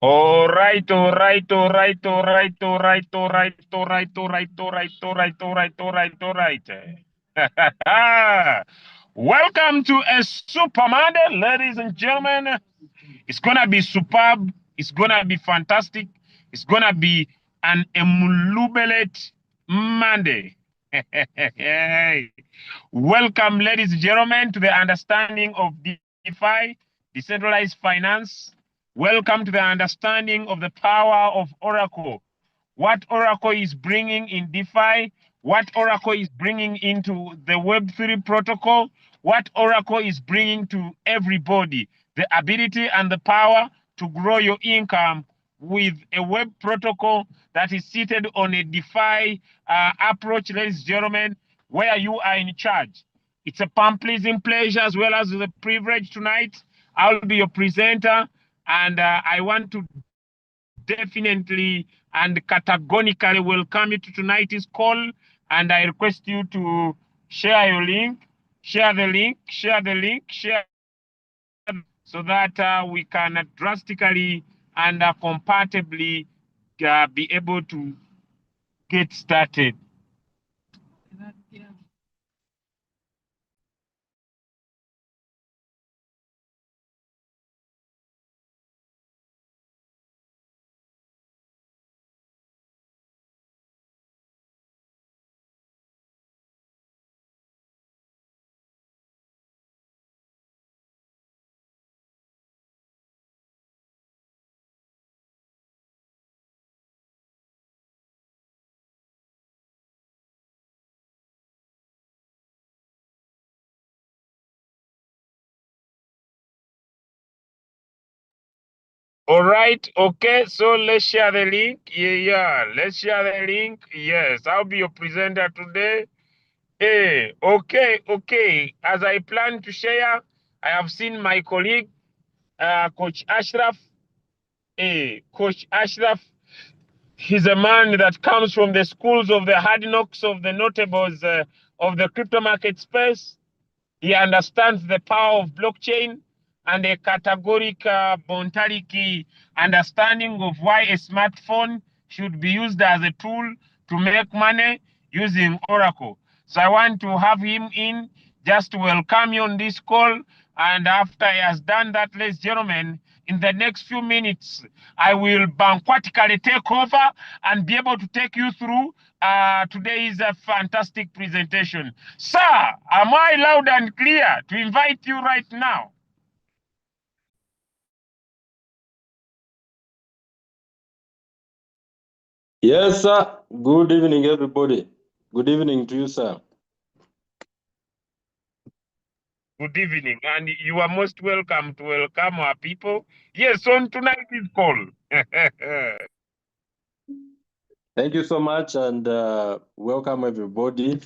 All right, all right, all right, all right, all right, all right, all right, all right, all right, all right, all right, all right, all right. Welcome to a super Monday, ladies and gentlemen. It's gonna be superb. It's gonna be fantastic. It's gonna be an emulubelate Monday. Welcome, ladies and gentlemen, to the understanding of DeFi, decentralized finance. Welcome to the understanding of the power of Oracle. What Oracle is bringing in DeFi, what Oracle is bringing into the Web3 protocol, what Oracle is bringing to everybody, the ability and the power to grow your income with a web protocol that is seated on a DeFi approach, ladies and gentlemen, where you are in charge. It's a pleasing pleasure as well as the privilege tonight. I'll be your presenter, and I want to definitely and categorically welcome you to tonight's call. And I request you to share your link, share the link, share the link, share so that we can drastically and compatibly be able to get started. All right, okay, so let's share the link. Yeah, let's share the link. Yes, I'll be your presenter today. Hey, okay. As I plan to share, I have seen my colleague, Coach Ashraf. Hey, Coach Ashraf, he's a man that comes from the schools of the hard knocks of the notables of the crypto market space. He understands the power of blockchain and a categorical Bontariki understanding of why a smartphone should be used as a tool to make money using Oracle. So I want to have him in just to welcome you on this call. And after he has done that, ladies and gentlemen, in the next few minutes, I will banquetically take over and be able to take you through today's fantastic presentation. Sir, am I loud and clear to invite you right now? Yes, sir. Good evening, everybody. Good evening to you, sir. Good evening, and you are most welcome to welcome our people. Yes, on tonight's call. Thank you so much, and welcome, everybody.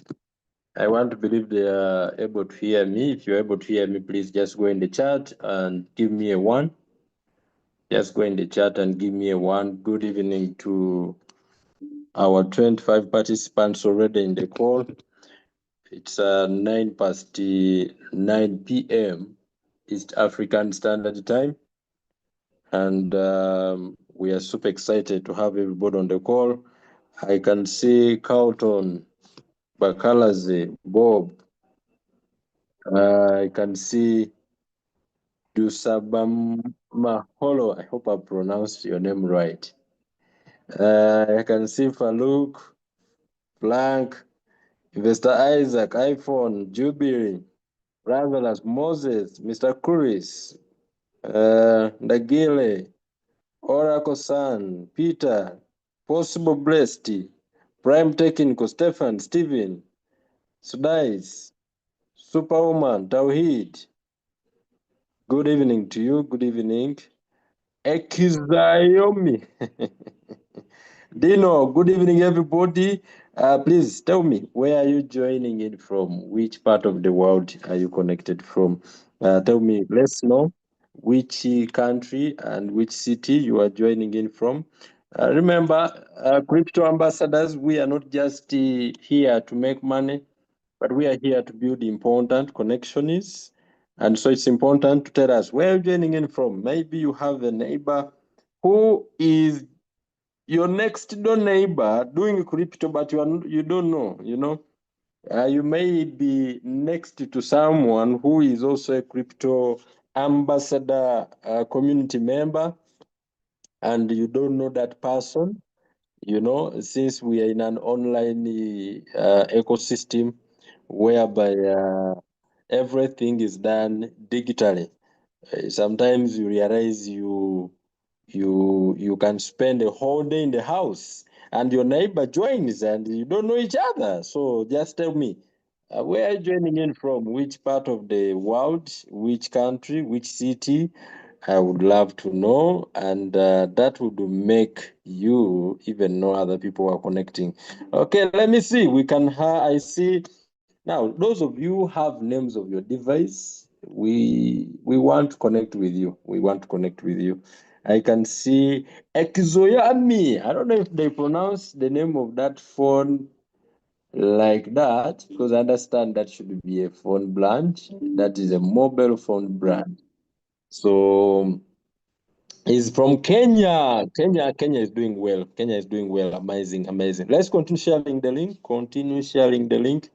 I want to believe they are able to hear me. If you're able to hear me, please just go in the chat and give me a 1. Just go in the chat and give me a 1. Good evening to our 25 participants already in the call. It's 9 past 9 p.m. East African Standard Time. And we are super excited to have everybody on the call. I can see Carlton, Bakalaze, Bob. I can see Dusabamaholo. I hope I pronounced your name right. I can see Faluk, Blank, Investor Isaac, iPhone, Jubilee, Ravelas, Moses, Mr. Kuris, Ndagile, Oracle San, Peter, Possible Blessed, Prime Technical, Stefan, Steven, Sudais, Superwoman, Tawhid. Good evening to you. Good evening. Ekizayomi. Dino, good evening, everybody. Please tell me, where are you joining in from? Which part of the world are you connected from? Tell me, let's know which country and which city you are joining in from. Remember, crypto ambassadors, we are not just here to make money, but we are here to build important connections. And so it's important to tell us where you're joining in from. Maybe you have a neighbor who is your next door neighbor doing crypto, but you don't know, you know. You may be next to someone who is also a crypto ambassador, community member, and you don't know that person. You know, since we are in an online ecosystem whereby everything is done digitally. Sometimes you realize you can spend a whole day in the house and your neighbor joins and you don't know each other. So just tell me, where are you joining in from? Which part of the world? Which country? Which city? I would love to know, and that would make you even know other people are connecting. Okay, let me see. We can. I see now. Those of you who have names of your device. We want to connect with you. We want to connect with you. I can see Exoyami. I don't know if they pronounce the name of that phone like that, because I understand that should be a phone brand. That is a mobile phone brand. So he's from Kenya. Kenya is doing well. Kenya is doing well. Amazing, amazing. Let's continue sharing the link. Continue sharing the link.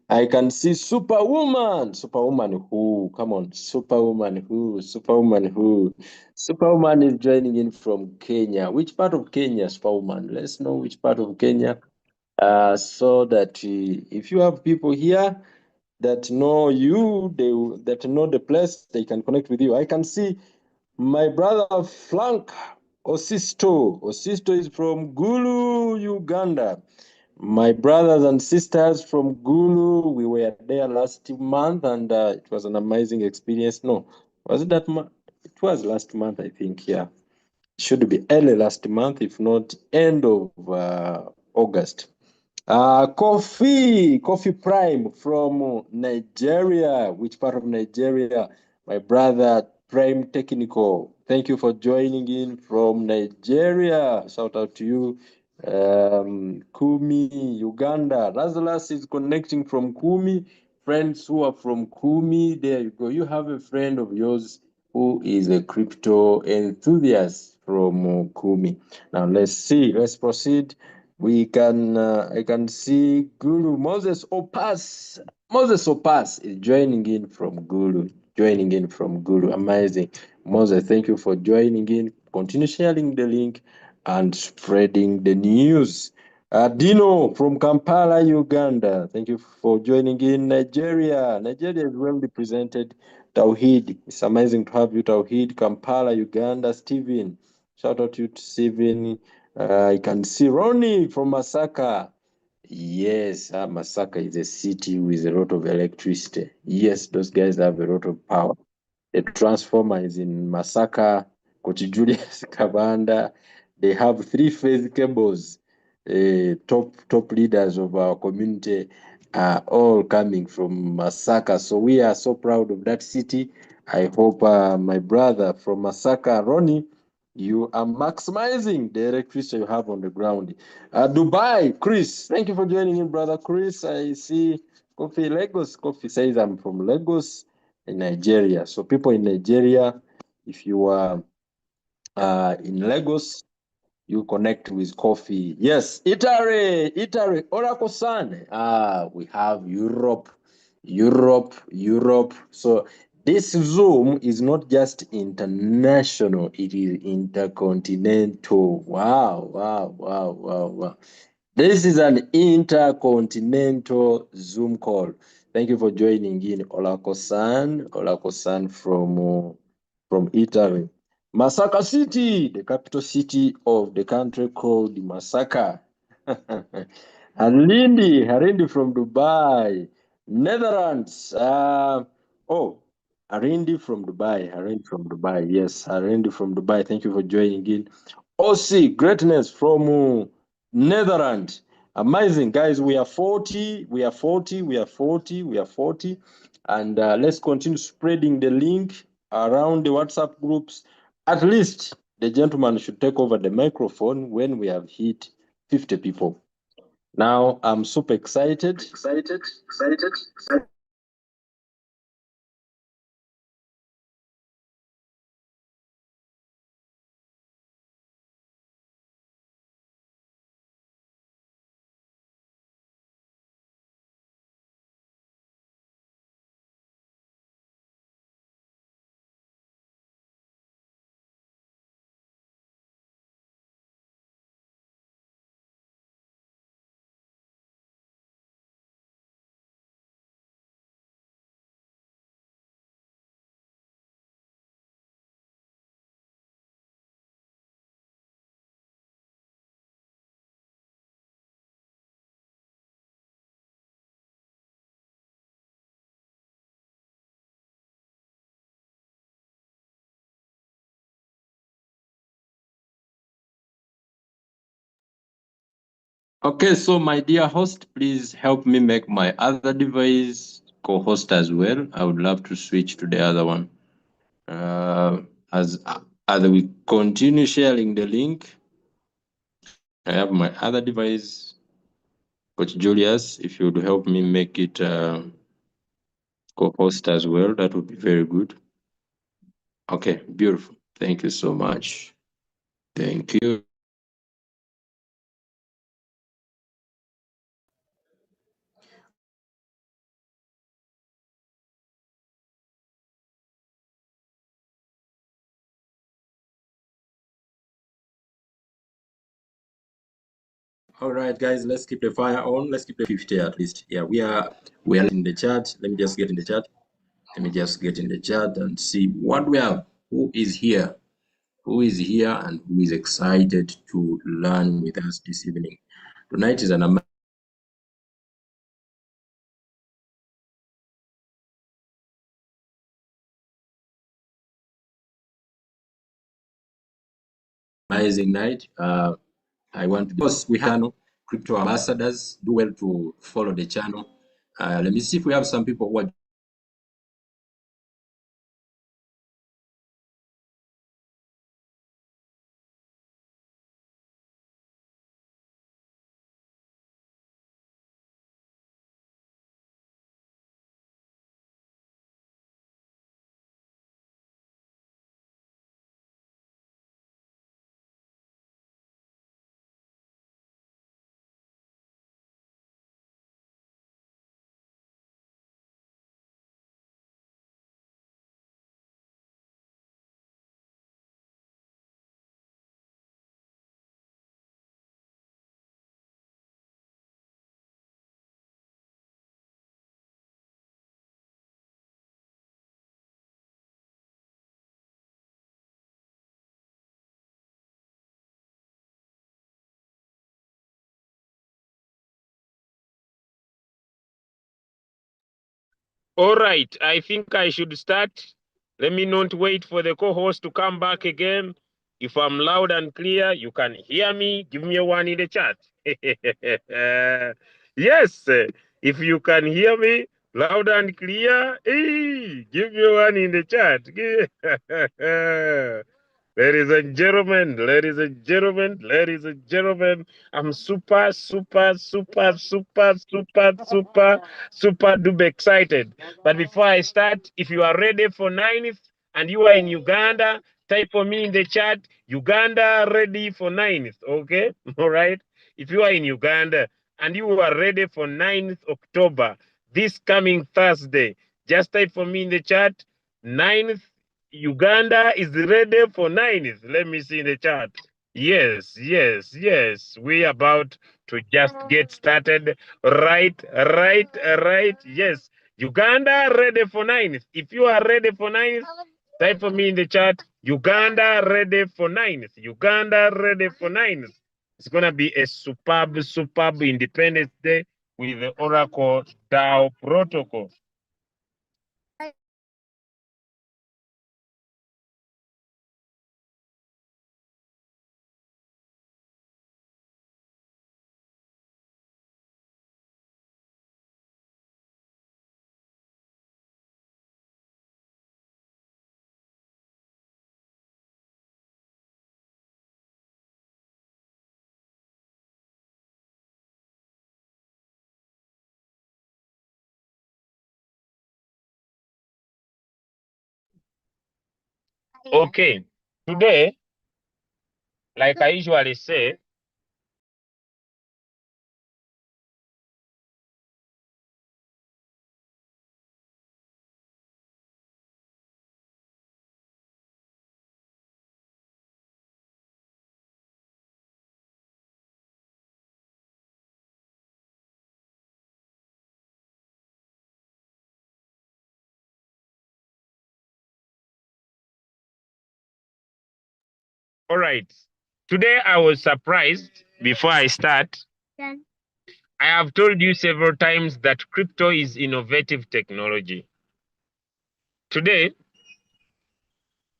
I can see Superwoman. Superwoman who? Come on. Superwoman who? Superwoman who? Superwoman is joining in from Kenya. Which part of Kenya, Superwoman? Let's know which part of Kenya. So that if you have people here that know you, that know the place, they can connect with you. I can see my brother Frank Osisto. Osisto is from Gulu, Uganda. My brothers and sisters from Gulu, we were there last month and it was an amazing experience. No, was it that month? It was last month, I think. Yeah, should be early last month, if not end of August. Coffee Prime from Nigeria. Which part of Nigeria? My brother Prime Technical. Thank you for joining in from Nigeria. Shout out to you. Kumi, Uganda. Lazarus is connecting from Kumi. Friends who are from Kumi, there you go. You have a friend of yours who is a crypto enthusiast from Kumi. Now let's see. Let's proceed. We can I can see Guru Moses Opas. Moses Opas is joining in from Guru. Joining in from Guru. Amazing. Moses, thank you for joining in. Continue sharing the link and spreading the news. Dino from Kampala, Uganda. Thank you for joining in. Nigeria. Nigeria is well represented. Tauhid. It's amazing to have you, Tauhid. Kampala, Uganda. Stephen. Shout out to you, Stephen. I can see Ronnie from Masaka. Yes, Masaka is a city with a lot of electricity. Yes, those guys have a lot of power. The transformer is in Masaka, Coach Julius Kabanda. They have three-phase cables. Top leaders of our community are all coming from Masaka. So we are so proud of that city. I hope my brother from Masaka, Ronnie, you are maximizing the electricity you have on the ground. Dubai, Chris, thank you for joining in, brother Chris. I see Kofi Lagos. Kofi says I'm from Lagos in Nigeria. So people in Nigeria, if you are in Lagos, you connect with coffee. Yes, Italy, Oracle Sun. We have Europe. So this Zoom is not just international, it is intercontinental. Wow. This is an intercontinental Zoom call. Thank you for joining in, Olako-san from Italy. Masaka City, the capital city of the country called Masaka. Harindi from Dubai, Netherlands. Harindi from Dubai. Yes, Harindi from Dubai. Thank you for joining in. OC, greatness from Netherlands. Amazing, guys. We are 40. And let's continue spreading the link around the WhatsApp groups. At least the gentleman should take over the microphone when we have hit 50 people. Now I'm super excited. Okay, so my dear host, please help me make my other device co-host as well. I would love to switch to the other one. Uh, as as we continue sharing the link, I have my other device, Coach Julius. If you would help me make it co-host as well, that would be very good. Okay, beautiful. Thank you so much. Thank you. All right, guys, let's keep the fire on. Let's keep the 50 at least. Yeah, we are in the chat. Let me just get in the chat. Let me just get in the chat and see what we have. Who is here? Who is here and who is excited to learn with us this evening? Tonight is an amazing night. I want to, because we have crypto ambassadors. Do well to follow the channel. Let me see if we have some people who are All right, I think I should start. Let me not wait for the co-host to come back again. If I'm loud and clear, you can hear me. Give me a one in the chat. Yes, if you can hear me loud and clear, hey, give me one in the chat. Ladies and gentlemen, ladies and gentlemen, ladies and gentlemen, I'm super, super, super, super, super, super, super duper excited. But before I start, if you are ready for 9th and you are in Uganda, type for me in the chat, Uganda ready for 9th, okay? All right? If you are in Uganda and you are ready for 9th October, this coming Thursday, just type for me in the chat, 9th Uganda is ready for 9th. Let me see in the chat. Yes, yes, yes. We about to just get started. Right, right, right. Yes. Uganda ready for 9th. If you are ready for 9th, type for me in the chat. Uganda ready for 9th. Uganda ready for 9th. It's gonna be a superb, superb Independence Day with the Oracle DAO protocol. Okay, today, like I usually say, all right. Today I was surprised before I start. I have told you several times that crypto is innovative technology. Today,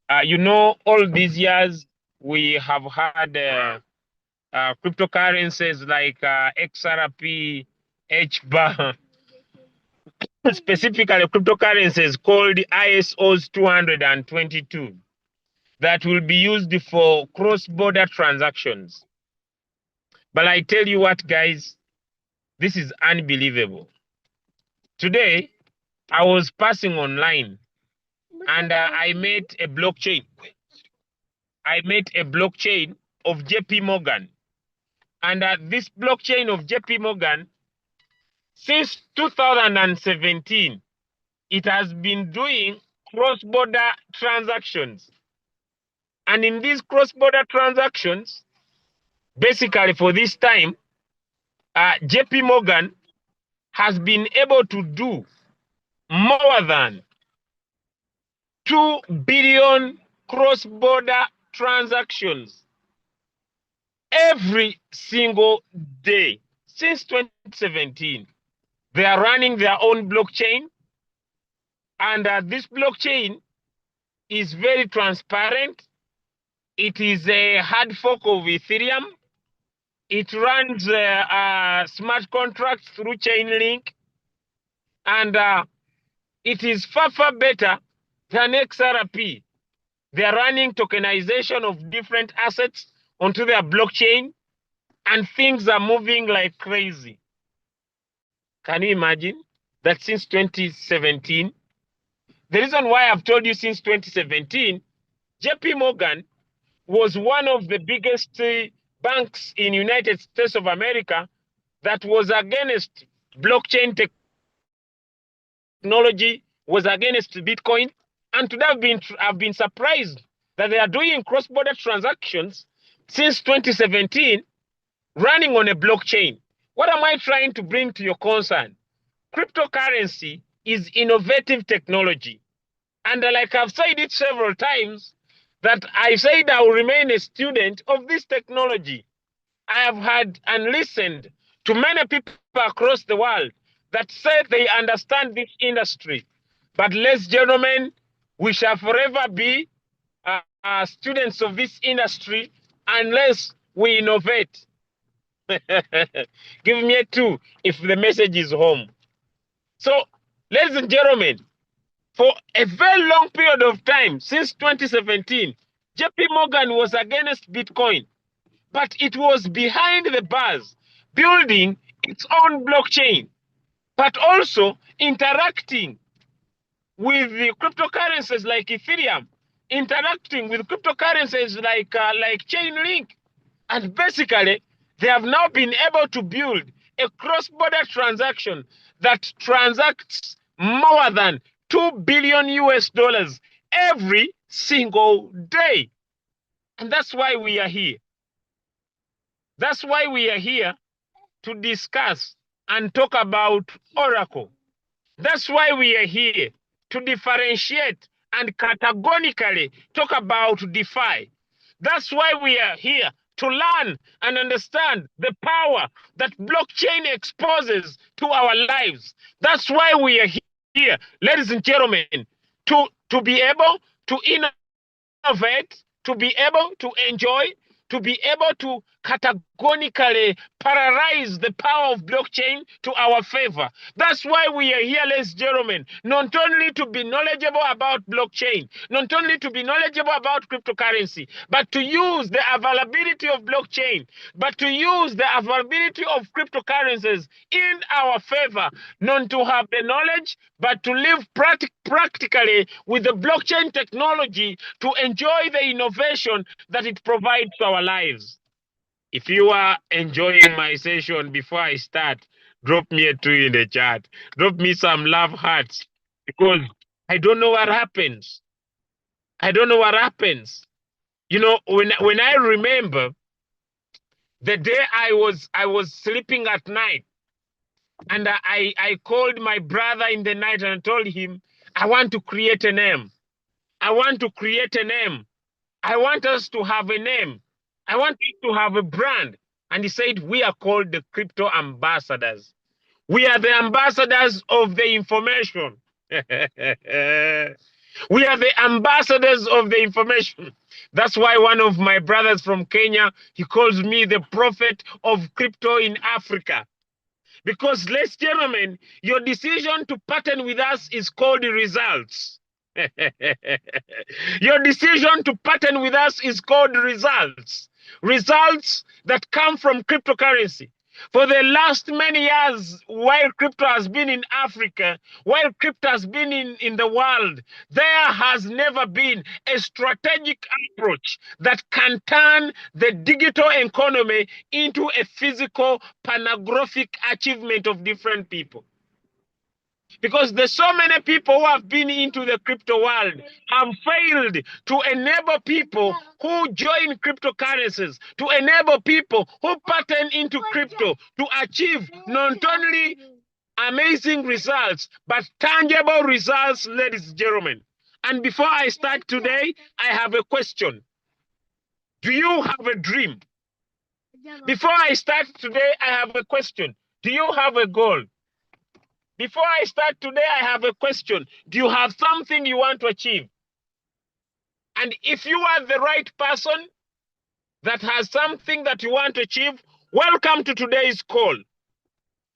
all these years we have had cryptocurrencies like XRP, HBAR, specifically cryptocurrencies called ISOs 222 that will be used for cross-border transactions. But I tell you what, guys, this is unbelievable. Today, I was passing online and I met a blockchain. I met a blockchain of JP Morgan. And this blockchain of JP Morgan, since 2017, it has been doing cross-border transactions. And in these cross-border transactions, basically for this time, JP Morgan has been able to do more than 2 billion cross-border transactions every single day since 2017. They are running their own blockchain, and this blockchain is very transparent. It is a hard fork of Ethereum. It runs smart contracts through Chainlink, and it is far, far better than XRP. They are running tokenization of different assets onto their blockchain, and things are moving like crazy. Can you imagine that since 2017? The reason why I've told you since 2017, JP Morgan was one of the biggest banks in United States of America that was against blockchain technology, was against Bitcoin. And today I've been surprised that they are doing cross-border transactions since 2017 running on a blockchain. What am I trying to bring to your concern? Cryptocurrency is innovative technology. And like I've said it several times, that I said I will remain a student of this technology. I have had and listened to many people across the world that say they understand this industry. But ladies and gentlemen, we shall forever be students of this industry unless we innovate. Give me a 2 if the message is home. So, ladies and gentlemen, for a very long period of time, since 2017, JP Morgan was against Bitcoin, but it was behind the bars, building its own blockchain, but also interacting with the cryptocurrencies like Ethereum, interacting with cryptocurrencies like Chainlink. And basically, they have now been able to build a cross-border transaction that transacts more than 2 billion US dollars every single day. And that's why we are here. That's why we are here to discuss and talk about Oracle. That's why we are here to differentiate and categorically talk about DeFi. That's why we are here to learn and understand the power that blockchain exposes to our lives. That's why we are here, ladies and gentlemen, to be able to innovate, to be able to enjoy, to be able to categorically paralyze the power of blockchain to our favor. That's why we are here, ladies and gentlemen, not only to be knowledgeable about blockchain, not only to be knowledgeable about cryptocurrency, but to use the availability of blockchain, but to use the availability of cryptocurrencies in our favor, not to have the knowledge, but to live practically with the blockchain technology to enjoy the innovation that it provides to our lives. If you are enjoying my session before I start, drop me a 2 in the chat. Drop me some love hearts because I don't know what happens. I don't know what happens. You know, when I remember the day I was sleeping at night, and I called my brother in the night and I told him, I want to create a name. I want to create a name. I want us to have a name. I want it to have a brand. And he said, we are called the crypto ambassadors. We are the ambassadors of the information. We are the ambassadors of the information. That's why one of my brothers from Kenya, he calls me the prophet of crypto in Africa. Because, ladies and gentlemen, your decision to partner with us is called results. Your decision to partner with us is called results. Results that come from cryptocurrency. For the last many years, while crypto has been in Africa, while crypto has been in the world, there has never been a strategic approach that can turn the digital economy into a physical panographic achievement of different people. Because there's so many people who have been into the crypto world have failed to enable people who join cryptocurrencies, to enable people who pattern into crypto to achieve not only amazing results, but tangible results, ladies and gentlemen. And before I start today, I have a question. Do you have a dream? Before I start today, I have a question. Do you have a goal? Before I start today, I have a question. Do you have something you want to achieve? And if you are the right person that has something that you want to achieve, welcome to today's call.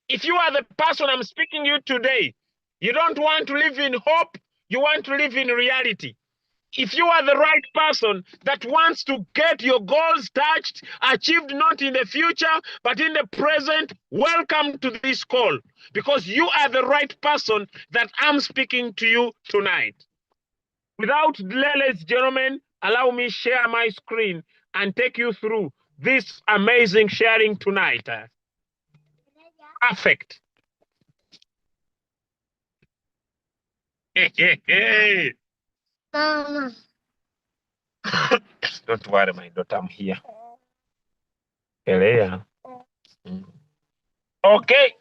If you are the person I'm speaking to you today, you don't want to live in hope, you want to live in reality. If you are the right person that wants to get your goals touched, achieved not in the future, but in the present, welcome to this call, because you are the right person that I'm speaking to you tonight. Without delay, ladies and gentlemen, allow me share my screen and take you through this amazing sharing tonight. Perfect. Mama. Don't worry, my daughter, I'm here. Eleya. Okay.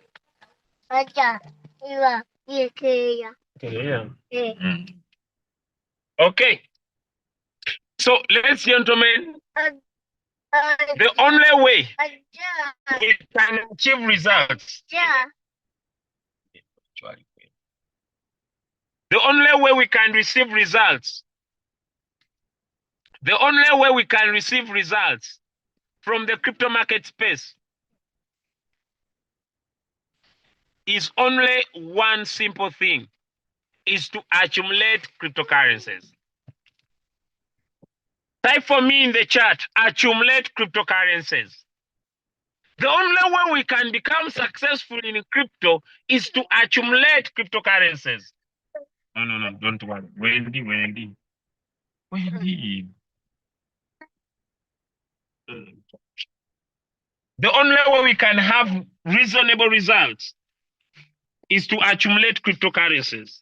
Eleya. Okay. So, ladies and gentlemen, the only way we can achieve results. The only way we can receive results. The only way we can receive results from the crypto market space is only one simple thing, is to accumulate cryptocurrencies. Type for me in the chat, accumulate cryptocurrencies. The only way we can become successful in crypto is to accumulate cryptocurrencies. No, don't worry. Wendy. The only way we can have reasonable results is to accumulate cryptocurrencies.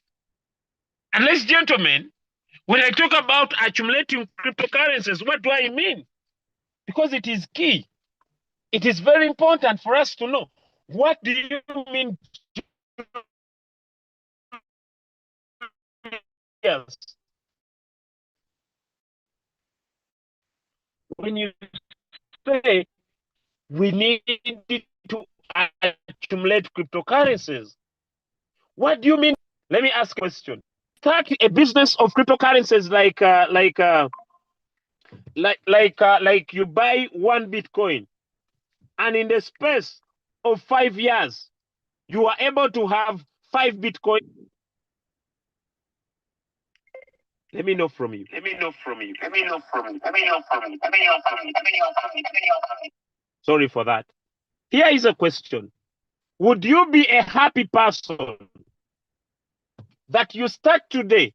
And ladies and gentlemen, when I talk about accumulating cryptocurrencies, what do I mean? Because it is key. It is very important for us to know, what do you mean? Yes. When you say we need to accumulate cryptocurrencies, what do you mean? Let me ask a question. Start a business of cryptocurrencies like you buy one Bitcoin, and in the space of 5 years, you are able to have 5 Bitcoin. Let me know from you. Sorry for that. Here is a question. Would you be a happy person that you start today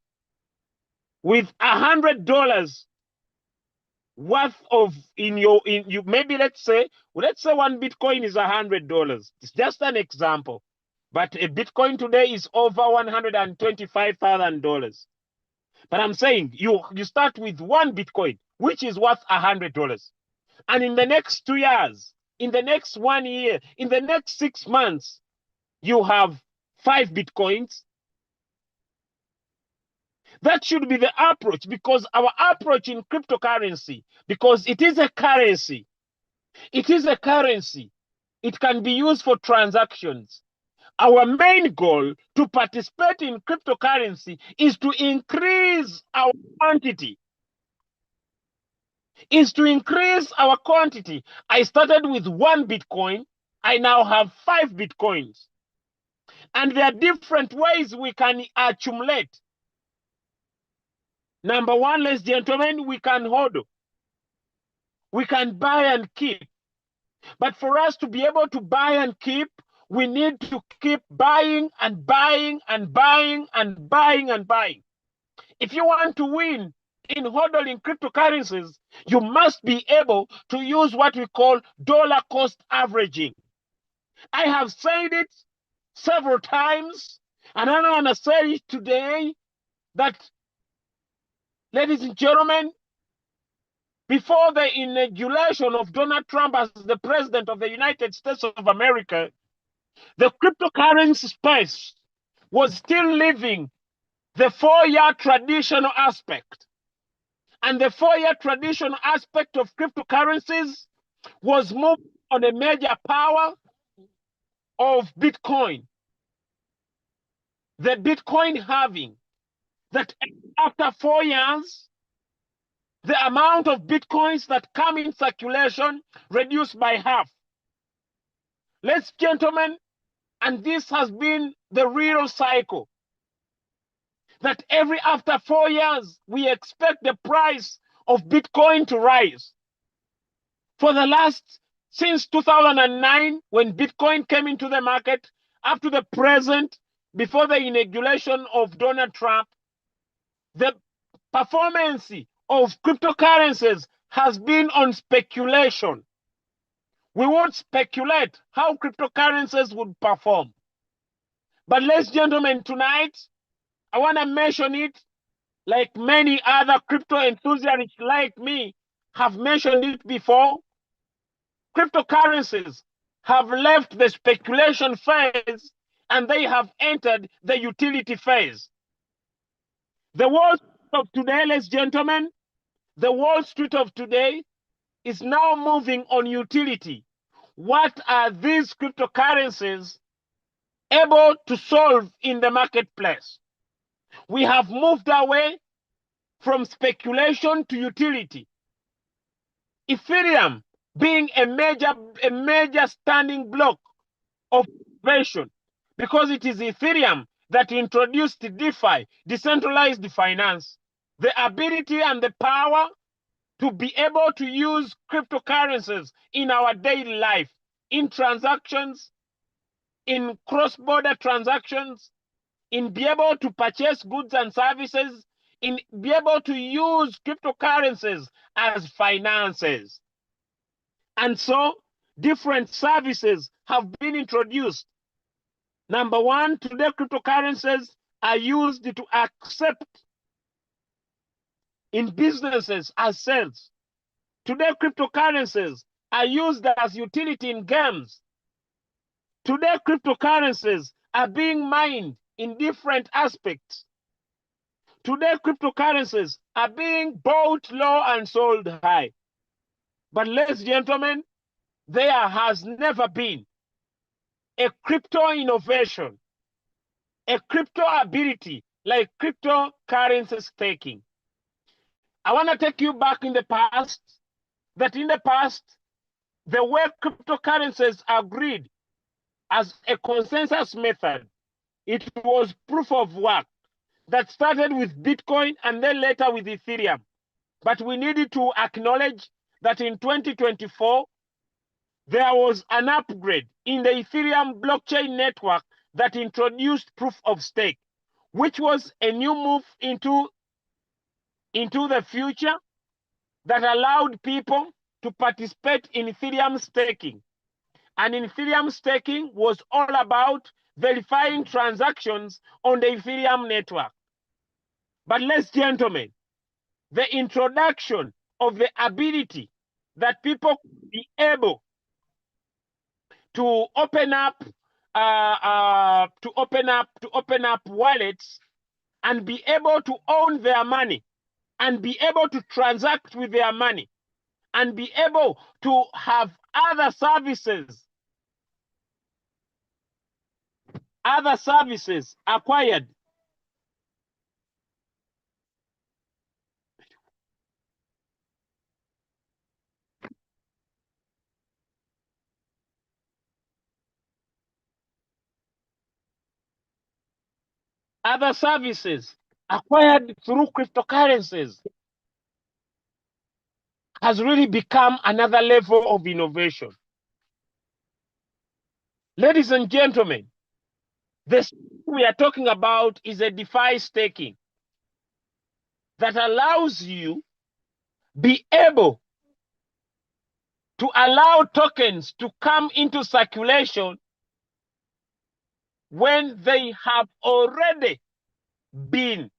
with $100 worth of maybe let's say one Bitcoin is $100. It's just an example. But a Bitcoin today is over $125,000. But I'm saying you start with one Bitcoin, which is worth $100. And in the next 2 years, in the next 1 year, in the next 6 months, you have 5 Bitcoins. That should be the approach, because our approach in cryptocurrency, because it is a currency. It is a currency. It can be used for transactions. Our main goal to participate in cryptocurrency is to increase our quantity. I started with 1 Bitcoin. I now have 5 Bitcoins. And there are different ways we can accumulate. Number one, ladies and gentlemen, we can hodl. We can buy and keep. But for us to be able to buy and keep, we need to keep buying and buying and buying and buying and buying. If you want to win in hodling cryptocurrencies, you must be able to use what we call dollar cost averaging. I have said it several times, and I want to say it today that, ladies and gentlemen, before the inauguration of Donald Trump as the president of the United States of America, the cryptocurrency space was still living the 4-year traditional aspect. And the 4-year traditional aspect of cryptocurrencies was moved on a major power of Bitcoin. The Bitcoin halving, that after 4 years, the amount of Bitcoins that come in circulation reduced by half. Ladies and gentlemen, and this has been the real cycle, that every after 4 years, we expect the price of Bitcoin to rise. For the last, since 2009, when Bitcoin came into the market, up to the present, before the inauguration of Donald Trump, the performance of cryptocurrencies has been on speculation. We won't speculate how cryptocurrencies would perform. But ladies and gentlemen, tonight, I want to mention it, like many other crypto enthusiasts like me have mentioned it before. Cryptocurrencies have left the speculation phase and they have entered the utility phase. The Wall Street of today, ladies and gentlemen, the Wall Street of today is now moving on utility. What are these cryptocurrencies able to solve in the marketplace? We have moved away from speculation to utility. Ethereum being a major standing block of innovation, because it is Ethereum that introduced DeFi, decentralized finance, the ability and the power to be able to use cryptocurrencies in our daily life, in transactions, in cross-border transactions, in be able to purchase goods and services, in be able to use cryptocurrencies as finances. And so different services have been introduced. Number one, today cryptocurrencies are used to accept in businesses as sales. Today cryptocurrencies are used as utility in games. Today cryptocurrencies are being mined in different aspects. Today cryptocurrencies are being bought low and sold high. But ladies and gentlemen, there has never been a crypto innovation, a crypto ability like cryptocurrency staking. I want to take you back in the past, that in the past, the way cryptocurrencies agreed as a consensus method, it was proof of work that started with Bitcoin and then later with Ethereum. But we needed to acknowledge that in 2024, there was an upgrade in the Ethereum blockchain network that introduced proof of stake, which was a new move into the future that allowed people to participate in Ethereum staking. And Ethereum staking was all about verifying transactions on the Ethereum network. But ladies and gentlemen, the introduction of the ability that people be able to open up wallets and be able to own their money and be able to transact with their money and be able to have other services Other services acquired. Other services acquired through cryptocurrencies has really become another level of innovation. Ladies and gentlemen, this we are talking about is a DeFi staking that allows you be able to allow tokens to come into circulation when they have already been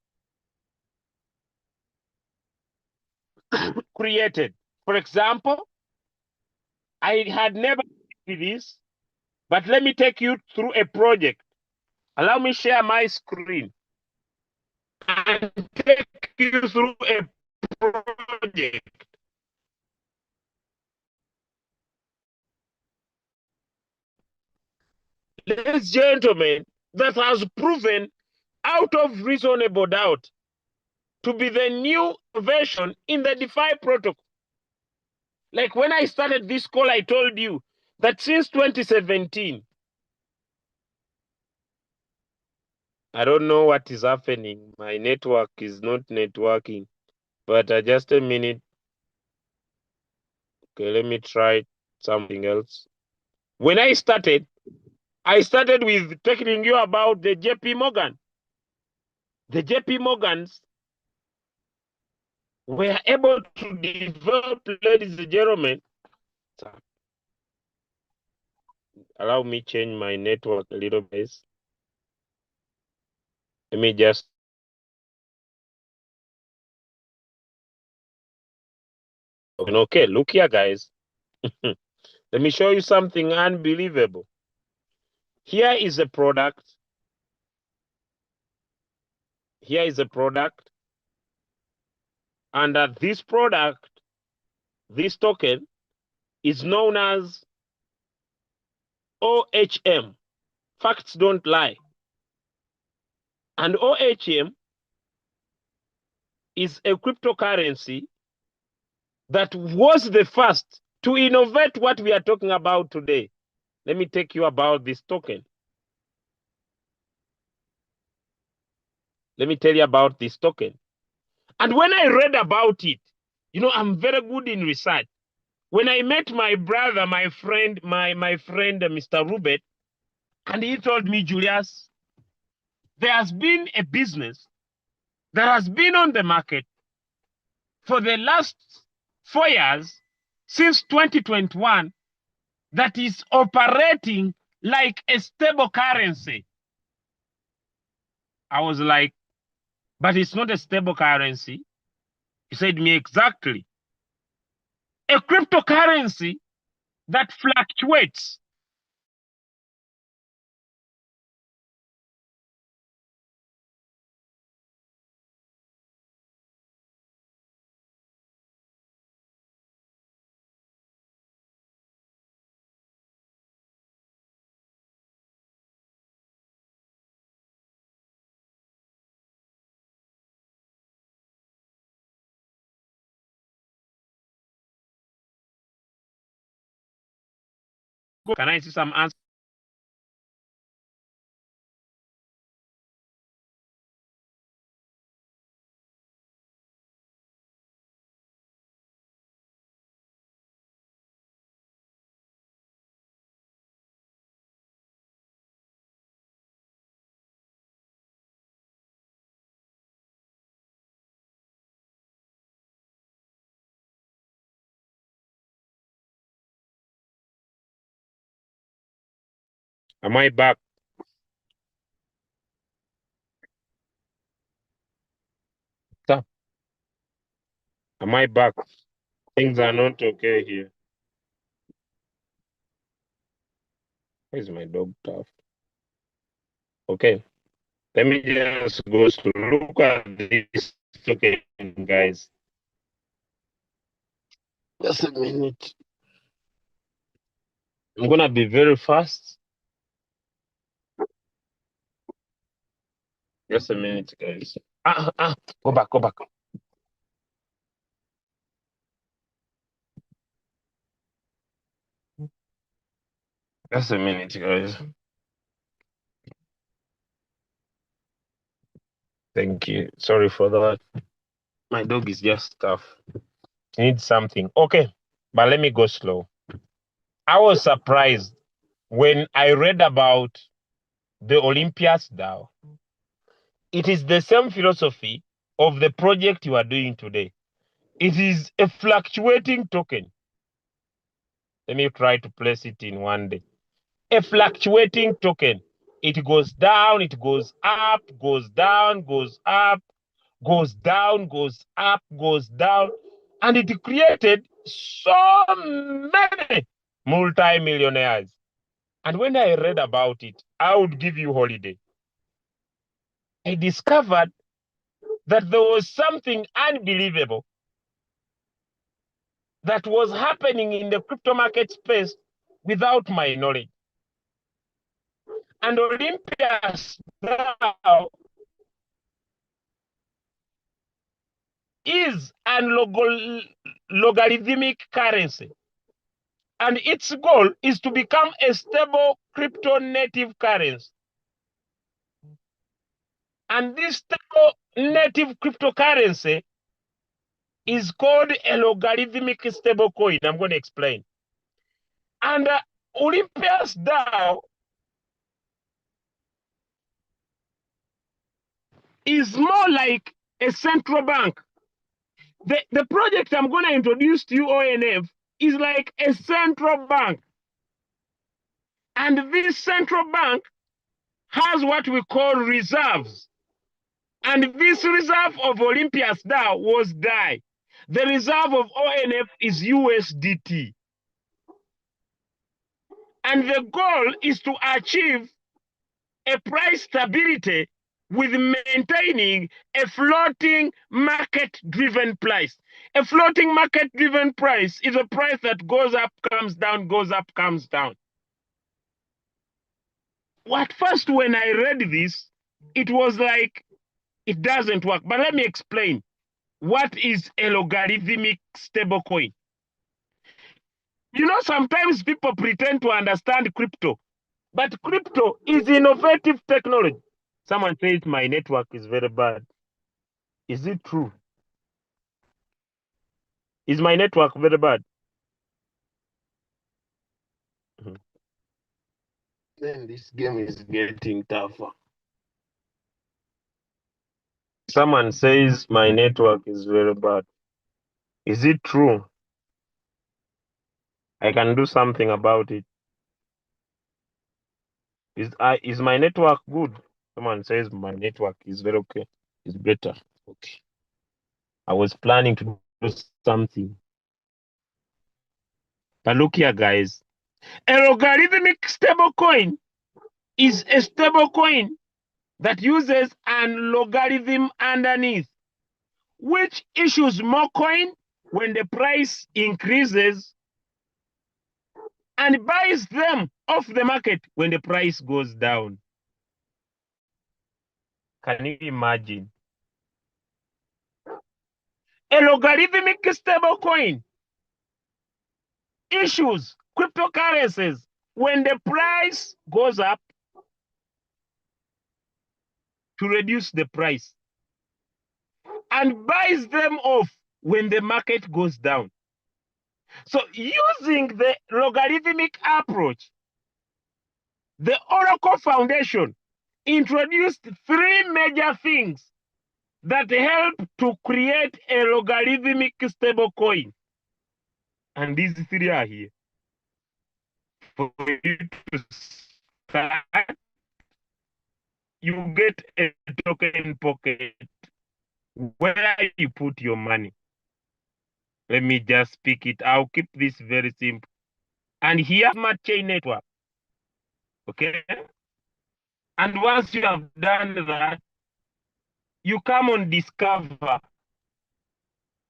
created. For example, I had never seen this, but let me take you through a project. Allow me share my screen and take you through a project. Ladies and gentlemen, that has proven out of reasonable doubt to be the new version in the DeFi protocol. Like when I started this call, I told you that since 2017, I don't know what is happening. My network is not networking, but just a minute. Okay, let me try something else. When I started with telling you about the JP Morgan. The JP Morgans were able to develop, ladies and gentlemen. Allow me change my network a little bit. Let me just okay, look here, guys. Let me show you something unbelievable. Here is a product. Here is a product. And this product, this token, is known as OHM. Facts don't lie. And OHM is a cryptocurrency that was the first to innovate what we are talking about today. Let me take you about this token. Let me tell you about this token. And when I read about it, you know, I'm very good in research. When I met my brother, my friend, Mr. Rubet, and he told me, Julius, there has been a business that has been on the market for the last 4 years, since 2021, that is operating like a stable currency. I was like, but it's not a stable currency. He said me exactly. A cryptocurrency that fluctuates. Can I see some answers? Am I back? Stop. Am I back? Things are not okay here. Where's my dog stuff? Okay. Let me just go to look at this token, guys. Just a minute. I'm gonna be very fast. Just a minute, guys. Go back, go back. Just a minute, guys. Thank you. Sorry for that. My dog is just tough. He needs something. Okay, but let me go slow. I was surprised when I read about the Olympias DAO. It is the same philosophy of the project you are doing today. It is a fluctuating token. Let me try to place it in one day. A fluctuating token. It goes down, it goes up, goes down, goes up, goes down, goes up, goes down. And it created so many multi-millionaires. And when I read about it, I would give you holiday. I discovered that there was something unbelievable that was happening in the crypto market space without my knowledge. And Olympias now is an logarithmic currency. And its goal is to become a stable crypto native currency. And this stable native cryptocurrency is called a logarithmic stable coin. I'm going to explain. And Olympias DAO is more like a central bank. The project I'm going to introduce to you, ONF, is like a central bank. And this central bank has what we call reserves. And this reserve of Olympias DAO was DAI. The reserve of ONF is USDT. And the goal is to achieve a price stability with maintaining a floating market-driven price. A floating market-driven price is a price that goes up, comes down, goes up, comes down. At first, when I read this, it was like, it doesn't work. But let me explain. What is a logarithmic stablecoin? You know, sometimes people pretend to understand crypto, but crypto is innovative technology. Someone says my network is very bad. Is it true? Is my network very bad? Then this game is getting tougher. Someone says my network is very bad. Is it true? I can do something about it. Is my network good? Someone says my network is very okay. It's better. Okay. I was planning to do something. But look here, guys. A logarithmic stable coin is a stable coin that uses an logarithm underneath, which issues more coin when the price increases and buys them off the market when the price goes down. Can you imagine? A logarithmic stable coin issues cryptocurrencies when the price goes up to reduce the price and buys them off when the market goes down. So using the logarithmic approach, the Oracle Foundation introduced three major things that help to create a logarithmic stable coin. And these three are here. For you to start, you get a token pocket where you put your money. Let me just speak it. I'll keep this very simple. And here, smart chain network. Okay. And once you have done that, you come on Discover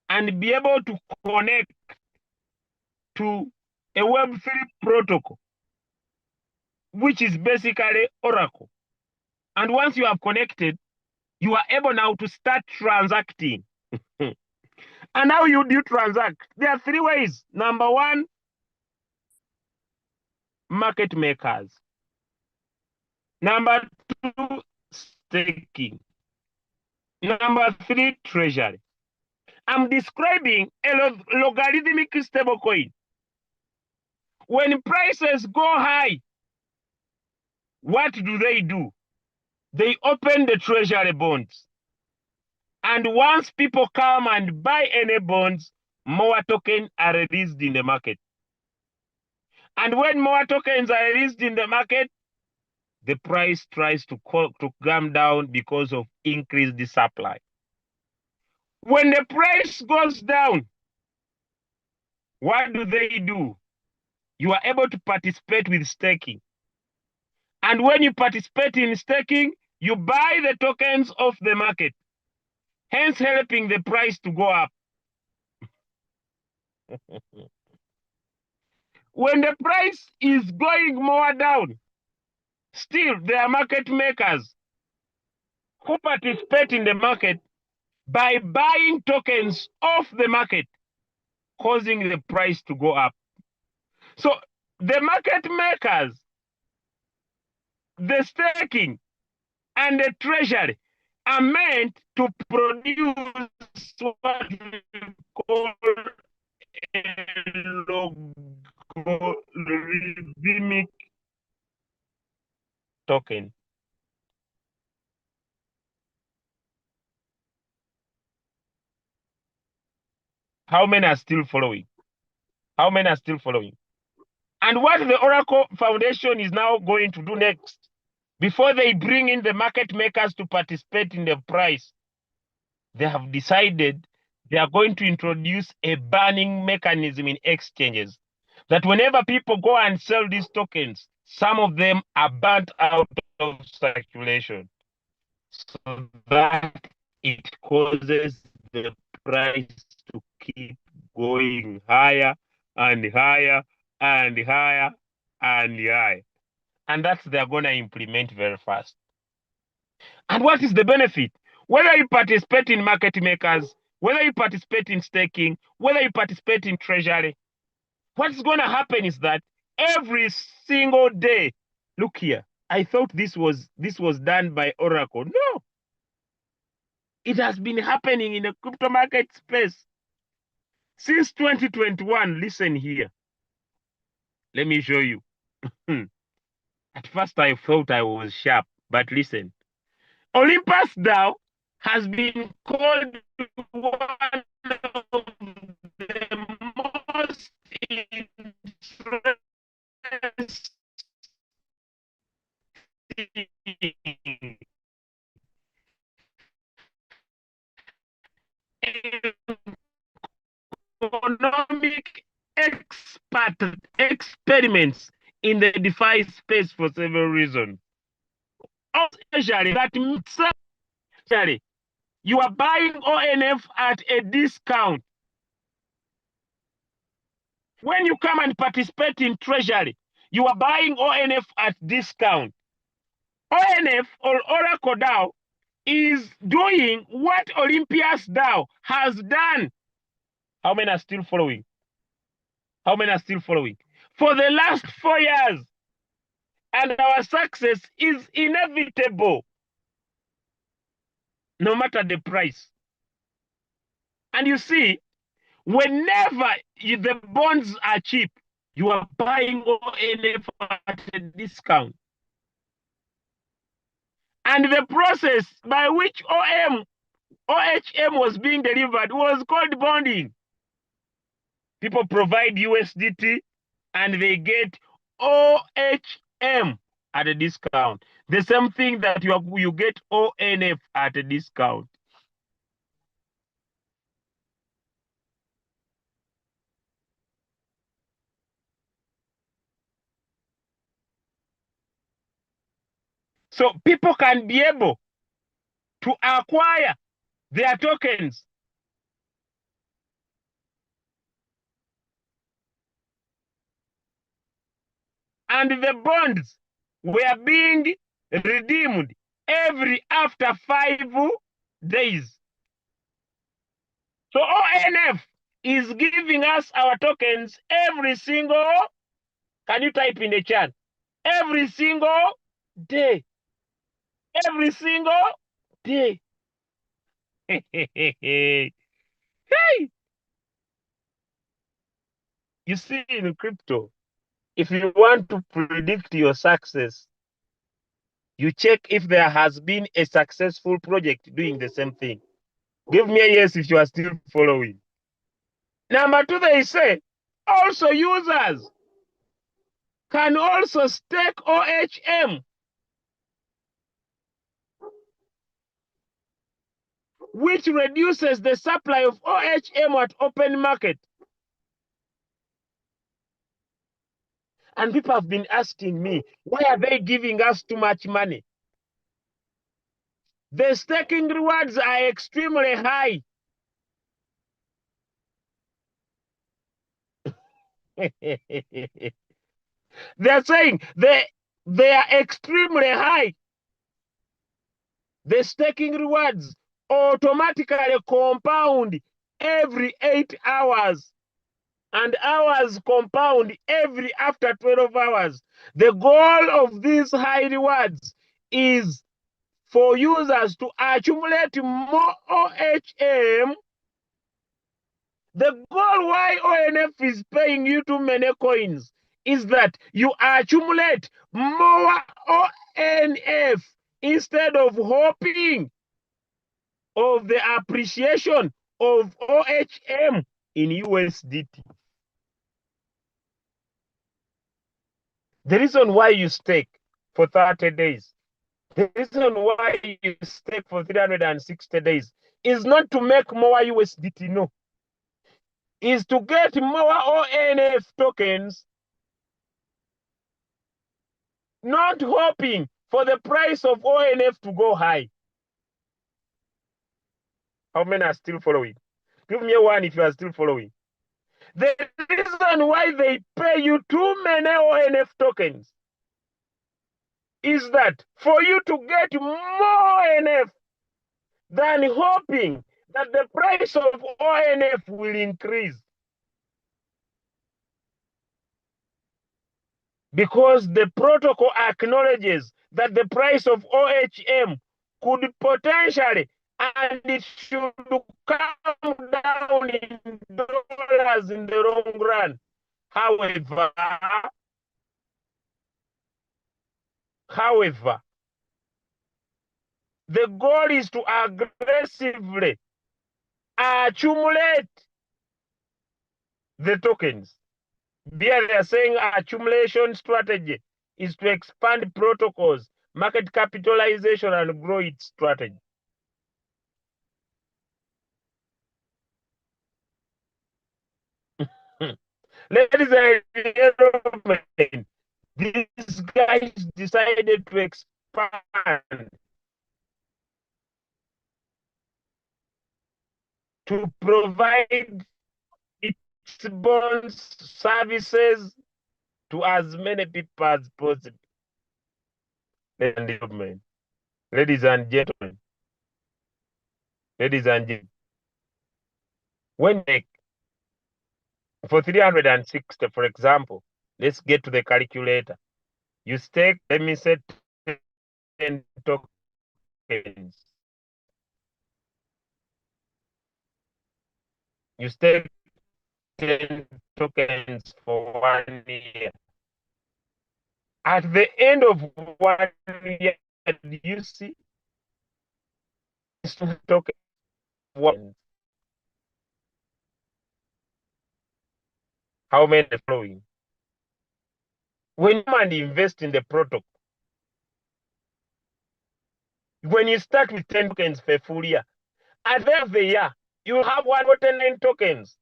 and be able to connect to a Web3 protocol, which is basically Oracle. And once you have connected, you are able now to start transacting. And how you do transact? There are three ways. Number one, market makers. Number two, staking. Number three, treasury. I'm describing a logarithmic stablecoin. When prices go high, what do? They open the treasury bonds. And once people come and buy any bonds, more tokens are released in the market. And when more tokens are released in the market, the price tries to come down because of increased supply. When the price goes down, what do? You are able to participate with staking. And when you participate in staking, you buy the tokens of the market, hence helping the price to go up. When the price is going more down, still there are market makers who participate in the market by buying tokens off the market, causing the price to go up. So the market makers, the staking, and the treasury are meant to produce what we call a logarithmic token. How many are still following? How many are still following? And what the Oracle Foundation is now going to do next, before they bring in the market makers to participate in the price, they have decided they are going to introduce a banning mechanism in exchanges, that whenever people go and sell these tokens, some of them are burnt out of circulation, so that it causes the price to keep going higher and higher and higher and higher. And that's they're going to implement very fast. And what is the benefit? Whether you participate in market makers, whether you participate in staking, whether you participate in treasury, what's going to happen is that every single day, look here, I thought this was done by Oracle. No, it has been happening in the crypto market space since 2021. Listen here. Let me show you. At first, I thought I was sharp, but listen. Olympus DAO has been called one of the most interesting economic experiments in the DeFi space for several reasons. Especially that you are buying ONF at a discount. When you come and participate in treasury, you are buying ONF at discount. ONF or Oracle DAO is doing what Olympus DAO has done. How many are still following? How many are still following? For the last 4 years. And our success is inevitable, no matter the price. And you see, whenever the bonds are cheap, you are buying ONF at a discount. And the process by which OHM was being delivered was called bonding. People provide USDT and they get OHM at a discount. The same thing that you get ONF at a discount. So people can be able to acquire their tokens. And the bonds were being redeemed every after 5 days. So ONF is giving us our tokens every single, can you type in the chat? Every single day. Every single day. Hey, you see, in crypto, if you want to predict your success, you check if there has been a successful project doing the same thing. Give me a yes if you are still following. Number two, they say also users can also stake OHM, which reduces the supply of OHM at open market. And people have been asking me, why are they giving us too much money? The staking rewards are extremely high. They're saying they are extremely high. The staking rewards automatically compound every 8 hours, and hours compound every after 12 hours. The goal of these high rewards is for users to accumulate more OHM. The goal why ONF is paying you too many coins is that you accumulate more ONF instead of hoping of the appreciation of OHM in USDT. The reason why you stake for 30 days, the reason why you stake for 360 days is not to make more USDT, no. Is to get more ONF tokens, not hoping for the price of ONF to go high. How many are still following? Give me a one if you are still following. The reason why they pay you too many ONF tokens is that for you to get more ONF than hoping that the price of ONF will increase. Because the protocol acknowledges that the price of OHM could potentially, and it should come down in dollars in the long run. However, the goal is to aggressively accumulate the tokens. There they are saying accumulation strategy is to expand protocols, market capitalization, and grow its strategy. Ladies and gentlemen, these guys decided to expand to provide its bonds services to as many people as possible. Ladies and gentlemen, ladies and gentlemen, when they, for 360, for example, let's get to the calculator. You stake, let me say 10 tokens. You stake 10 tokens for 1 year. At the end of 1 year, do you see token one? How many flowing? When you invest in the protocol, when you start with 10 tokens per full year, at the end of the year, you have 109 tokens.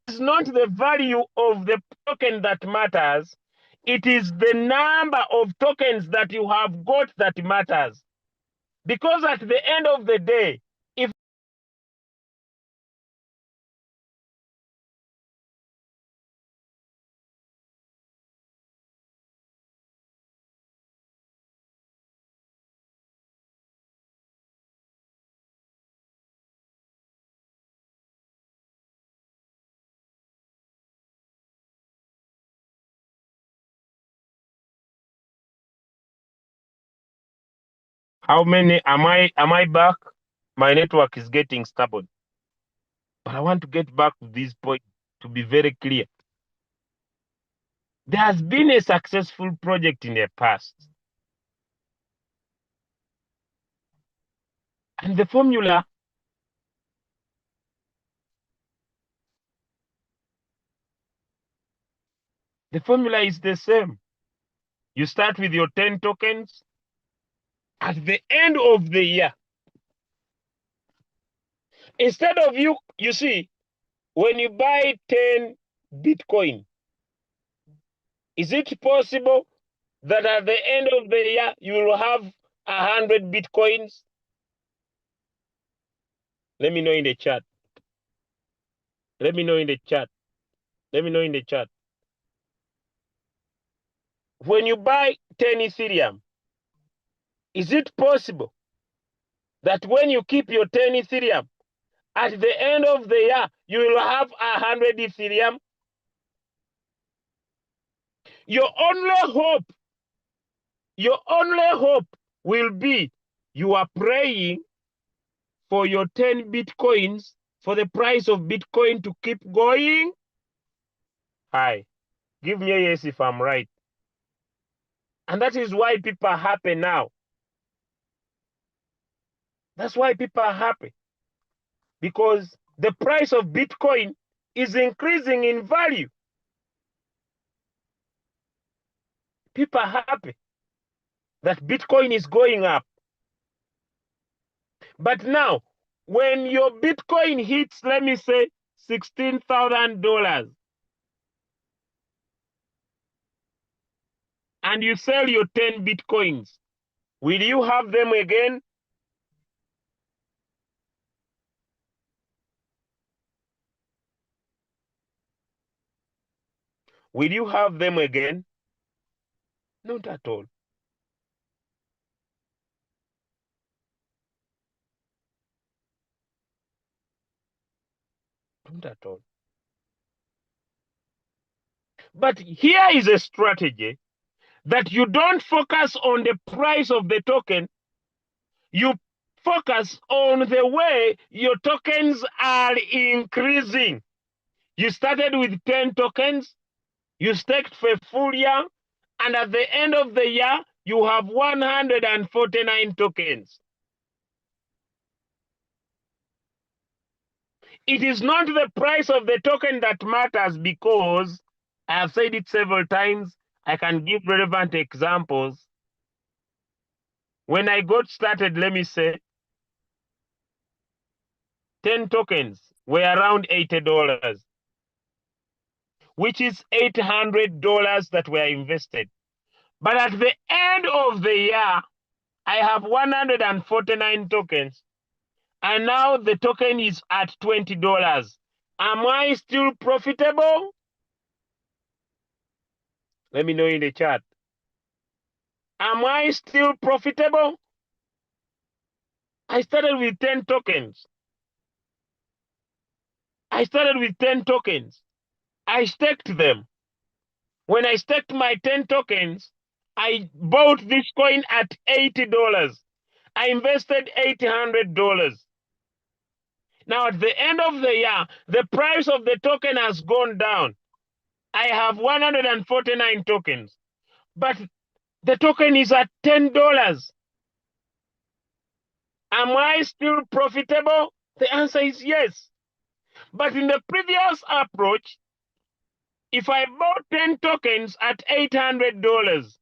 It's not the value of the token that matters. It is the number of tokens that you have got that matters. Because at the end of the day, if How many am I back? My network is getting stubborn. But I want to get back to this point to be very clear. There has been a successful project in the past. And the formula is the same. You start with your 10 tokens. At the end of the year, instead of you see, when you buy 10 Bitcoin, is it possible that at the end of the year, you will have 100 Bitcoins? Let me know in the chat. Let me know in the chat. Let me know in the chat. When you buy 10 Ethereum, is it possible that when you keep your 10 Ethereum, at the end of the year, you will have 100 Ethereum? Your only hope will be you are praying for your 10 Bitcoins, for the price of Bitcoin to keep going. Hi, give me a yes if I'm right. And that is why people are happy now. That's why people are happy. Because the price of Bitcoin is increasing in value. People are happy that Bitcoin is going up. But now, when your Bitcoin hits, let me say, $16,000, and you sell your 10 Bitcoins, will you have them again? Will you have them again? Not at all. Not at all. But here is a strategy that you don't focus on the price of the token. You focus on the way your tokens are increasing. You started with 10 tokens, you staked for a full year, and at the end of the year, you have 149 tokens. It is not the price of the token that matters, because I have said it several times. I can give relevant examples. When I got started, let me say, 10 tokens were around $80, which is $800 that were invested. But at the end of the year, I have 149 tokens, and now the token is at $20. Am I still profitable? Let me know in the chat. Am I still profitable? I started with 10 tokens. I started with 10 tokens. I staked them. When I staked my 10 tokens, I bought this coin at $80. I invested $800. Now, at the end of the year, the price of the token has gone down. I have 149 tokens, but the token is at $10. Am I still profitable? The answer is yes. But in the previous approach, if I bought 10 tokens at $800,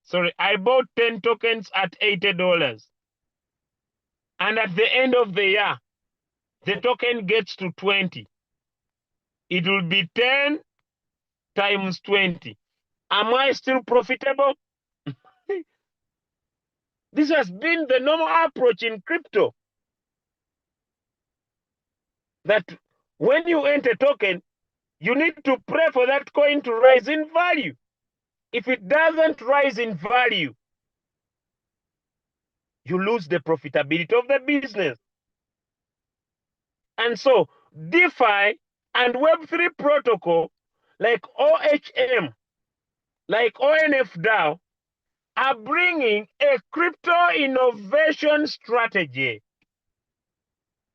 sorry, I bought 10 tokens at $80. And at the end of the year, the token gets to 20. It will be 10 times 20. Am I still profitable? This has been the normal approach in crypto. That when you enter token, you need to pray for that coin to rise in value. If it doesn't rise in value, you lose the profitability of the business. And so DeFi and Web3 protocol like OHM like ONF DAO, are bringing a crypto innovation strategy.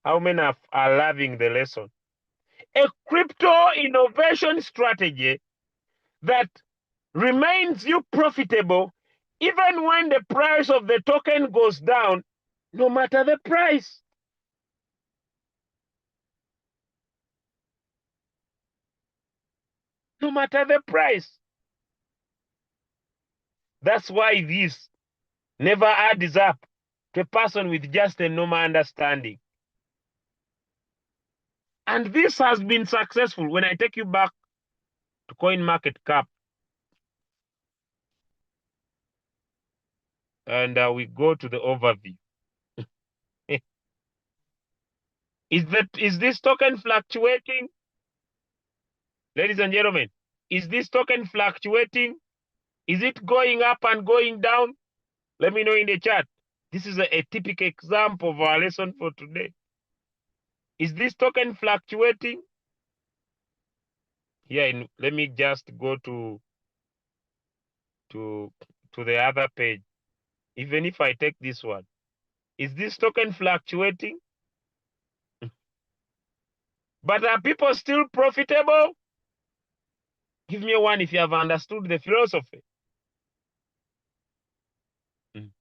How many are loving the lesson? A crypto innovation strategy that remains you profitable even when the price of the token goes down, no matter the price. No matter the price. That's why this never adds up to a person with just a normal understanding. And this has been successful. When I take you back to CoinMarketCap, and we go to the overview. Is this token fluctuating? Ladies and gentlemen, is this token fluctuating? Is it going up and going down? Let me know in the chat. This is a typical example of our lesson for today. Is this token fluctuating? Here, let me just go to the other page. Even if I take this one, is this token fluctuating? But are people still profitable? Give me one if you have understood the philosophy. It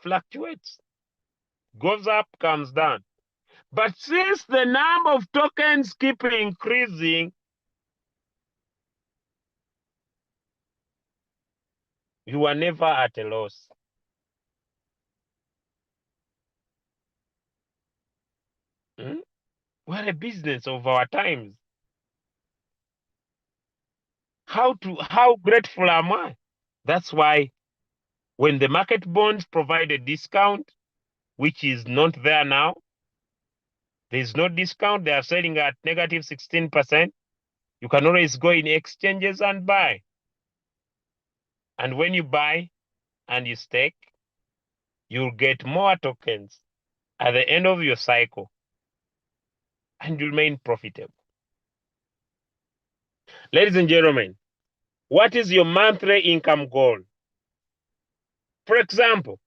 fluctuates, goes up, comes down. But since the number of tokens keep increasing, you are never at a loss. We're a business of our times. How grateful am I? That's why when the market bonds provide a discount, which is not there now, there's no discount. They are selling at negative 16%. You can always go in exchanges and buy. And when you buy and you stake, you'll get more tokens at the end of your cycle and you remain profitable. Ladies and gentlemen, what is your monthly income goal? For example,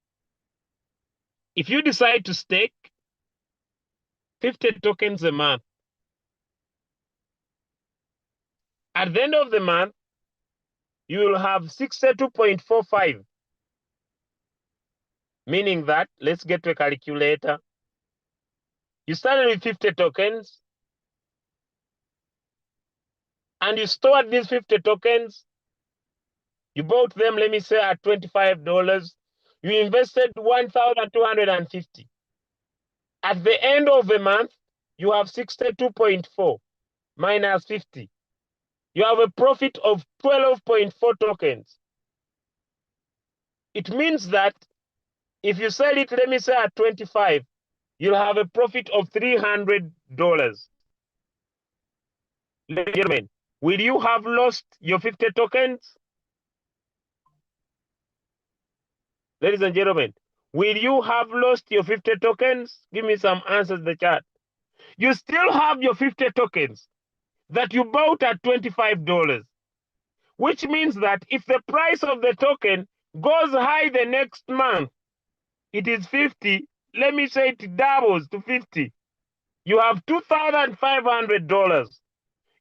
if you decide to stake 50 tokens a month, at the end of the month, you will have 62.45. Meaning that, let's get to a calculator. You started with 50 tokens, and you stored these 50 tokens. You bought them, let me say, at $25. You invested 1,250. At the end of the month, you have 62.4 minus 50. You have a profit of 12.4 tokens. It means that if you sell it, let me say, at 25, you'll have a profit of $300. Ladies and gentlemen, will you have lost your 50 tokens? Ladies and gentlemen, will you have lost your 50 tokens? Give me some answers in the chat. You still have your 50 tokens that you bought at $25, which means that if the price of the token goes high the next month, it is 50. Let me say it doubles to 50. You have $2,500.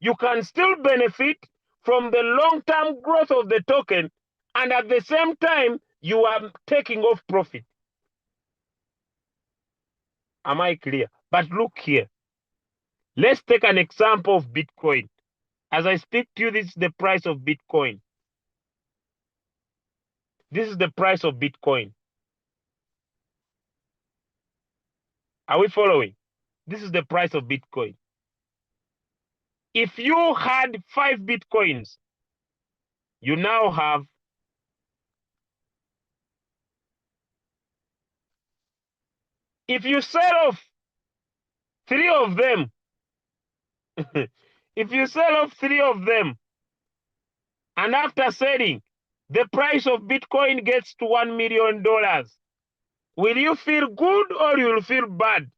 You can still benefit from the long-term growth of the token, and at the same time, you are taking off profit. Am I clear? But look here. Let's take an example of Bitcoin. As I speak to you, this is the price of Bitcoin. This is the price of Bitcoin. Are we following? This is the price of Bitcoin. If you had 5 Bitcoins, you now have if you sell off 3 of them, if you sell off 3 of them, and after selling, the price of Bitcoin gets to $1 million, will you feel good or you'll feel bad?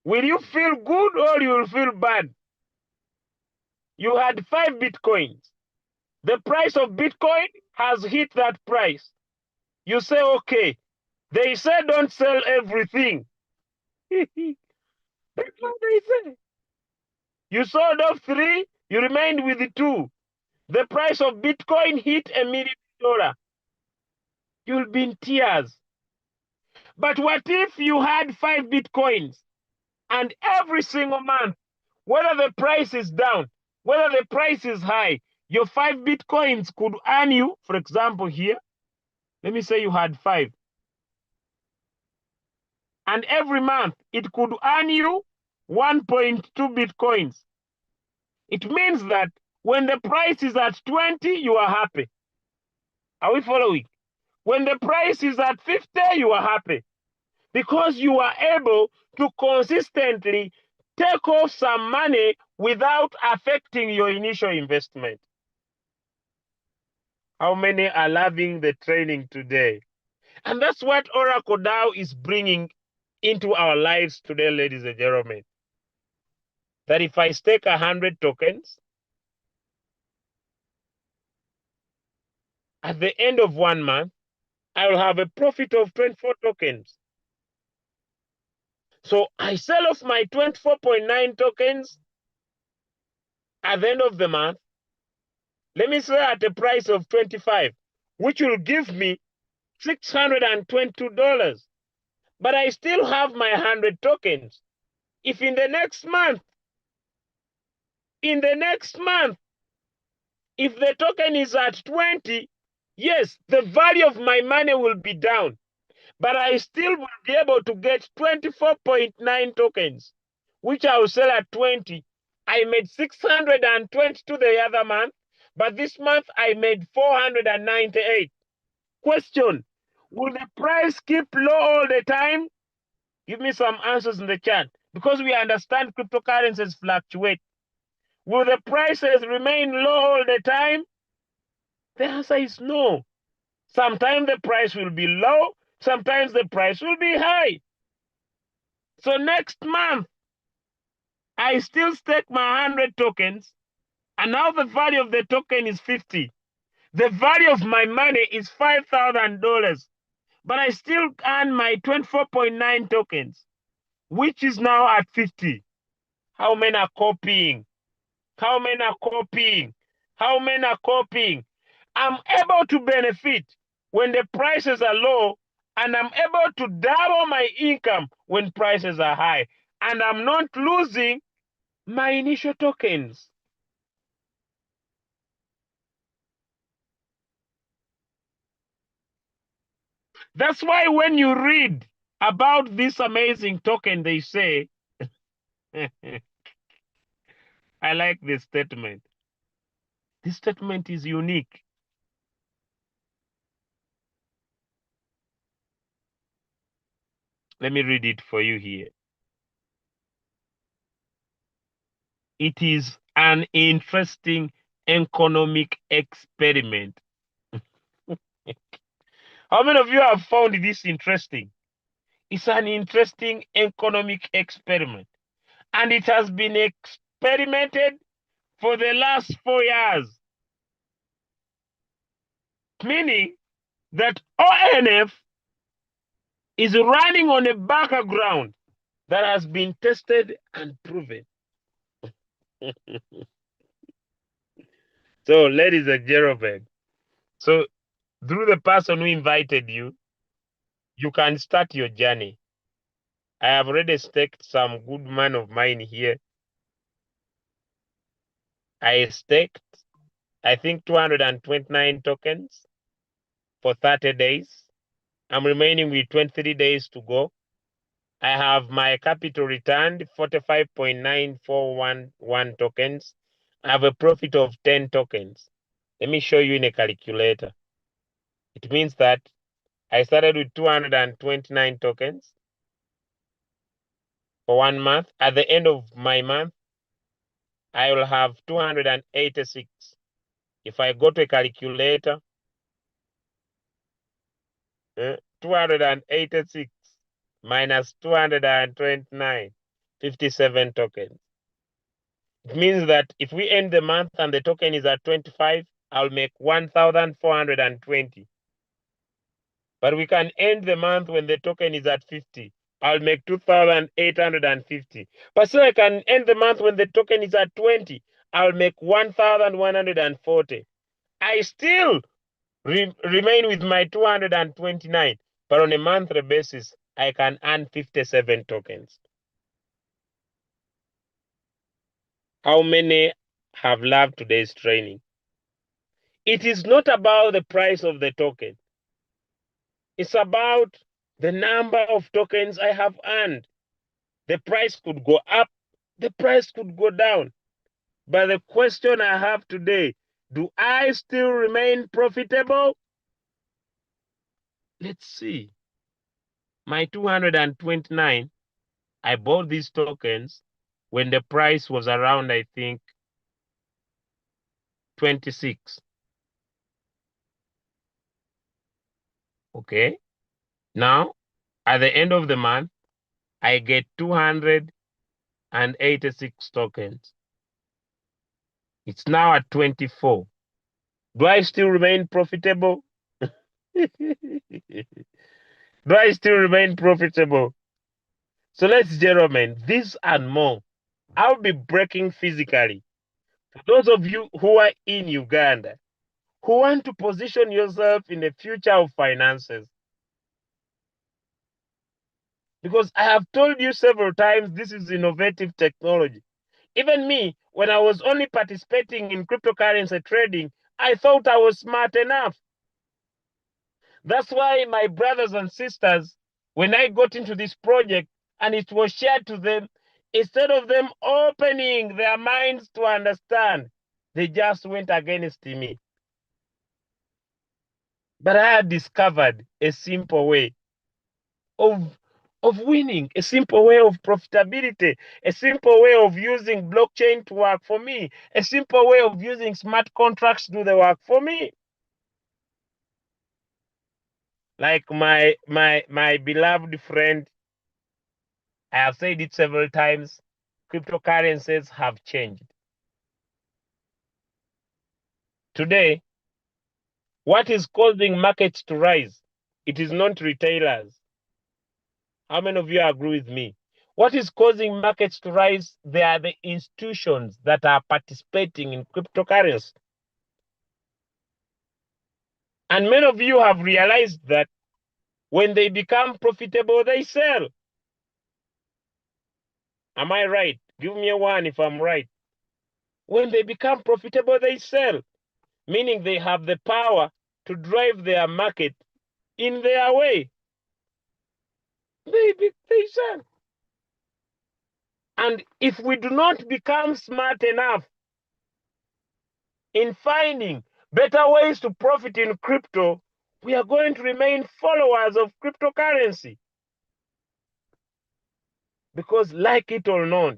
Will you feel good or you'll feel bad? you had 5 Bitcoins. The price of Bitcoin has hit that price. You say, okay, they say don't sell everything. That's what they say. You sold off 3, you remained with the 2. The price of Bitcoin hit $1 million. You'll be in tears. But what if you had 5 Bitcoins and every single month, whether the price is down, whether the price is high, your 5 Bitcoins could earn you, for example, here, let me say you had 5. And every month it could earn you 1.2 Bitcoins. It means that when the price is at 20, you are happy. Are we following? When the price is at 50, you are happy because you are able to consistently take off some money without affecting your initial investment. How many are loving the training today? And that's what Oracle DAO is bringing into our lives today, ladies and gentlemen. That if I stake 100 tokens, at the end of 1 month, I will have a profit of 24 tokens. So I sell off my 24.9 tokens at the end of the month. Let me say at a price of 25, which will give me $622. But I still have my 100 tokens. If in the next month, if the token is at 20, yes, the value of my money will be down, but I still will be able to get 24.9 tokens, which I will sell at 20. I made 622 the other month, but this month I made 498. Question: will the price keep low all the time? Give me some answers in the chat, because we understand cryptocurrencies fluctuate. Will the prices remain low all the time? The answer is no. Sometimes the price will be low, sometimes the price will be high. So next month, I still stake my 100 tokens, and now the value of the token is 50. The value of my money is $5,000, but I still earn my 24.9 tokens, which is now at 50. How many are copying? How many are copying? How many are copying? I'm able to benefit when the prices are low, and I'm able to double my income when prices are high, and I'm not losing my initial tokens. That's why when you read about this amazing token, they say, I like this statement. This statement is unique. Let me read it for you here. It is an interesting economic experiment. How many of you have found this interesting? It's an interesting economic experiment. And it has been experimented for the last 4 years. Meaning that ONF is running on a background that has been tested and proven. So, ladies and gentlemen, so through the person who invited you, you can start your journey. I have already staked some good man of mine here. I staked, I think, 229 tokens for 30 days. I'm remaining with 23 days to go. I have my capital returned, 45.9411 tokens. I have a profit of 10 tokens. Let me show you in a calculator. It means that I started with 229 tokens for 1 month. At the end of my month, I will have 286. If I go to a calculator, 286 minus 229, 57 tokens. It means that if we end the month and the token is at 25, I'll make 1,420. But we can end the month when the token is at 50. I'll make 2,850. But so I can end the month when the token is at 20. I'll make 1,140. I still remain with my 229. But on a monthly basis, I can earn 57 tokens. How many have loved today's training? It is not about the price of the token. It's about the number of tokens I have earned. The price could go up, the price could go down. But the question I have today, do I still remain profitable? Let's see. My 229, I bought these tokens when the price was around, I think, 26. Okay. Now, at the end of the month, I get 286 tokens. It's now at 24. Do I still remain profitable? Do I still remain profitable? So, ladies and gentlemen, this and more, I'll be breaking physically. For those of you who are in Uganda, who want to position yourself in the future of finances, because I have told you several times this is innovative technology. Even me, when I was only participating in cryptocurrency trading, I thought I was smart enough. That's why my brothers and sisters, when I got into this project and it was shared to them, instead of them opening their minds to understand, they just went against me. But I had discovered a simple way of winning, a simple way of profitability, a simple way of using blockchain to work for me, a simple way of using smart contracts to do the work for me. Like my beloved friend, I have said it several times, cryptocurrencies have changed. Today, what is causing markets to rise? It is not retailers. How many of you agree with me? What is causing markets to rise? They are the institutions that are participating in cryptocurrency. And many of you have realized that when they become profitable, they sell. Am I right? Give me a one if I'm right. When they become profitable, they sell, meaning they have the power to drive their market in their way. They sell. And if we do not become smart enough in finding better ways to profit in crypto, we are going to remain followers of cryptocurrency. Because like it or not,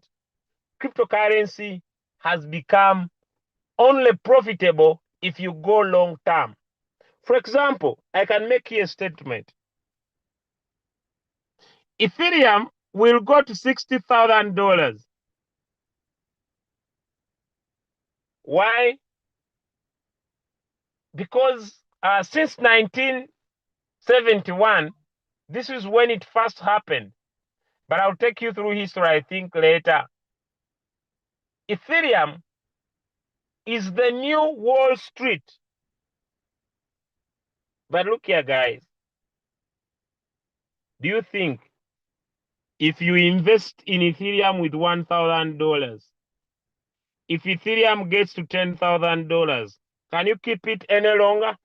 cryptocurrency has become only profitable if you go long term. For example, I can make here a statement. Ethereum will go to $60,000. Why? Because since 1971, this is when it first happened. But I'll take you through history, I think, later. Ethereum is the new Wall Street. But look here, guys. Do you think if you invest in Ethereum with $1,000, if Ethereum gets to $10,000, can you keep it any longer?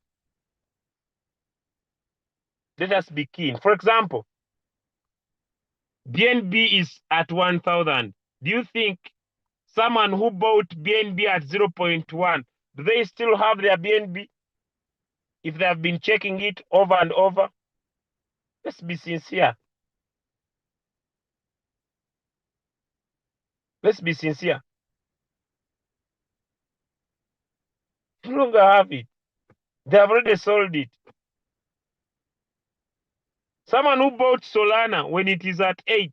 Let us be keen. For example, BNB is at 1,000. Do you think someone who bought BNB at 0.1, do they still have their BNB if they have been checking it over and over? Let's be sincere. Let's be sincere. No longer have it. They have already sold it. Someone who bought Solana when it is at 8,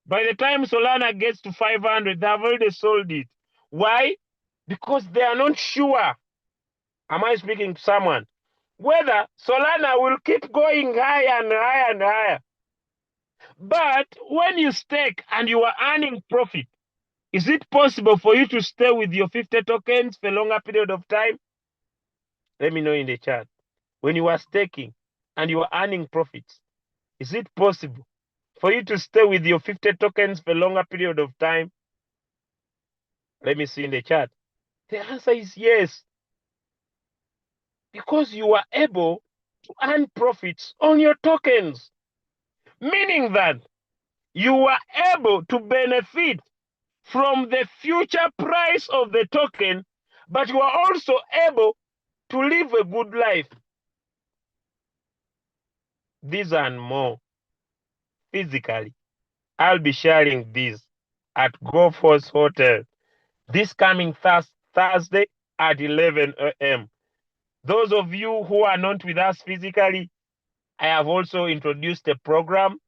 By the time Solana gets to 500, they have already sold it. Why? Because they are not sure. Am I speaking to someone? Whether Solana will keep going higher and higher and higher. But when you stake and you are earning profit, is it possible for you to stay with your 50 tokens for a longer period of time? Let me know in the chat. When you are staking and you are earning profits, is it possible for you to stay with your 50 tokens for a longer period of time? Let me see in the chat. The answer is yes. Because you are able to earn profits on your tokens, meaning that you are able to benefit from the future price of the token, but you are also able to live a good life. These and more physically. I'll be sharing this at Go Force Hotel this coming Thursday at 11 a.m. Those of you who are not with us physically, I have also introduced a program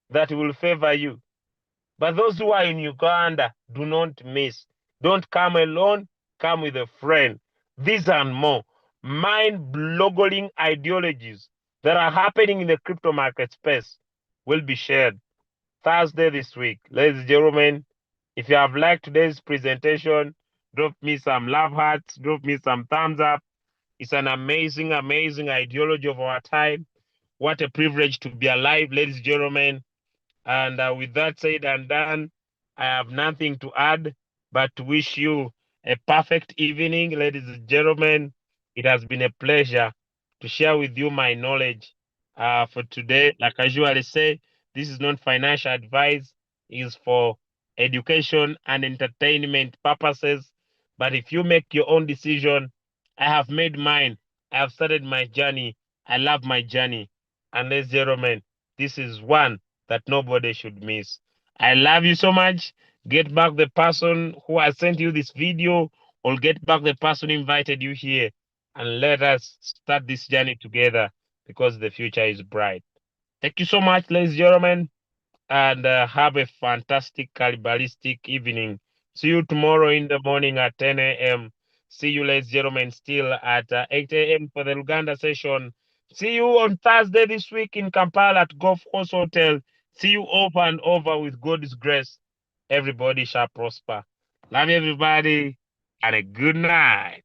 that will favor you. But those who are in Uganda, do not miss. Don't come alone, come with a friend. These and more mind-boggling ideologies that are happening in the crypto market space will be shared Thursday this week. Ladies and gentlemen, if you have liked today's presentation, drop me some love hearts, drop me some thumbs up. It's an amazing, amazing ideology of our time. What a privilege to be alive, ladies and gentlemen. And with that said and done, I have nothing to add but to wish you a perfect evening, ladies and gentlemen. It has been a pleasure to share with you my knowledge for today. Like I usually say, this is not financial advice, it's for education and entertainment purposes. But if you make your own decision, I have made mine. I have started my journey. I love my journey. And ladies and gentlemen, this is one that nobody should miss. I love you so much. Get back the person who has sent you this video, or get back the person who invited you here, and let us start this journey together because the future is bright. Thank you so much, ladies and gentlemen, and have a fantastic cannibalistic evening. See you tomorrow in the morning at 10 a.m. See you, ladies and gentlemen, still at 8 a.m. for the Uganda session. See you on Thursday this week in Kampala at Golf Course Hotel. See you over and over with God's grace. Everybody shall prosper. Love everybody and a good night.